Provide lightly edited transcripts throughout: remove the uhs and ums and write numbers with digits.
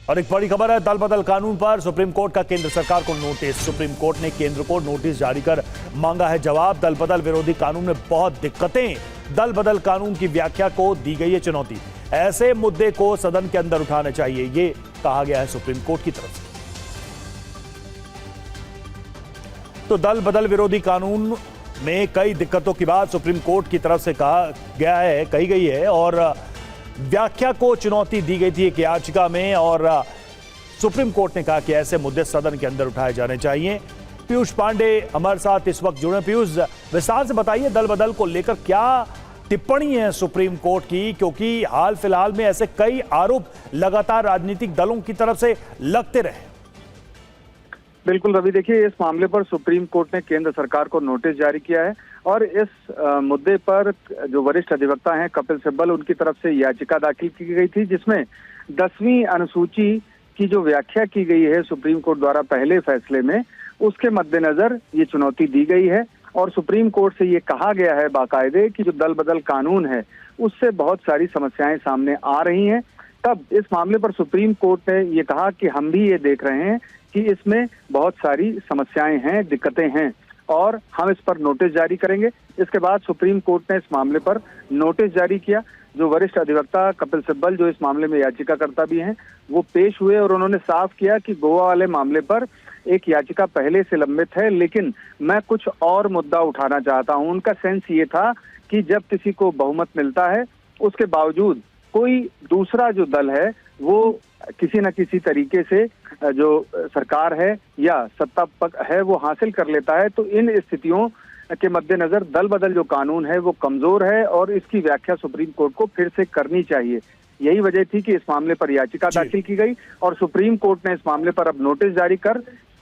और एक बड़ी खबर है दल बदल कानून पर सुप्रीम कोर्ट का केंद्र सरकार को नोटिस। सुप्रीम कोर्ट ने केंद्र को नोटिस जारी कर मांगा है जवाब। दल बदल विरोधी कानून में बहुत दिक्कतें, दल बदल कानून की व्याख्या को दी गई है चुनौती। ऐसे मुद्दे को सदन के अंदर उठाना चाहिए, ये कहा गया है सुप्रीम कोर्ट की तरफ से। तो दल बदल विरोधी कानून में कई दिक्कतों की बात सुप्रीम कोर्ट की तरफ से कही गई है और व्याख्या को चुनौती दी गई थी एक याचिका में, और सुप्रीम कोर्ट ने कहा कि ऐसे मुद्दे सदन के अंदर उठाए जाने चाहिए। पीयूष पांडे हमारे साथ इस वक्त जुड़े। पीयूष, विस्तार से बताइए दल बदल को लेकर क्या टिप्पणी है सुप्रीम कोर्ट की, क्योंकि हाल फिलहाल में ऐसे कई आरोप लगातार राजनीतिक दलों की तरफ से लगते रहे। बिल्कुल रवि, देखिए इस मामले पर सुप्रीम कोर्ट ने केंद्र सरकार को नोटिस जारी किया है और इस मुद्दे पर जो वरिष्ठ अधिवक्ता हैं कपिल सिब्बल, उनकी तरफ से याचिका दाखिल की गई थी जिसमें 10वीं अनुसूची की जो व्याख्या की गई है सुप्रीम कोर्ट द्वारा पहले फैसले में, उसके मद्देनजर ये चुनौती दी गई है। और सुप्रीम कोर्ट से ये कहा गया है बाकायदे कि जो दल बदल कानून है उससे बहुत सारी समस्याएं सामने आ रही हैं। तब इस मामले पर सुप्रीम कोर्ट ने ये कहा कि हम भी ये देख रहे हैं कि इसमें बहुत सारी समस्याएं हैं, दिक्कतें हैं और हम इस पर नोटिस जारी करेंगे। इसके बाद सुप्रीम कोर्ट ने इस मामले पर नोटिस जारी किया। जो वरिष्ठ अधिवक्ता कपिल सिब्बल, जो इस मामले में याचिकाकर्ता भी हैं, वो पेश हुए और उन्होंने साफ किया कि गोवा वाले मामले पर एक याचिका पहले से लंबित है, लेकिन मैं कुछ और मुद्दा उठाना चाहता हूं। उनका सेंस ये था कि जब किसी को बहुमत मिलता है उसके बावजूद कोई दूसरा जो दल है वो किसी न किसी तरीके से जो सरकार है या सत्ता पक्ष है वो हासिल कर लेता है, तो इन स्थितियों के मद्देनजर दल बदल जो कानून है वो कमजोर है और इसकी व्याख्या सुप्रीम कोर्ट को फिर से करनी चाहिए। यही वजह थी कि इस मामले पर याचिका दाखिल की गई और सुप्रीम कोर्ट ने इस मामले पर अब नोटिस जारी कर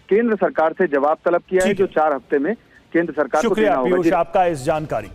केंद्र सरकार से जवाब तलब किया है, जो 4 हफ्ते में केंद्र सरकार को देना होगा। शुक्रिया पीयूष आपका इस जानकारी के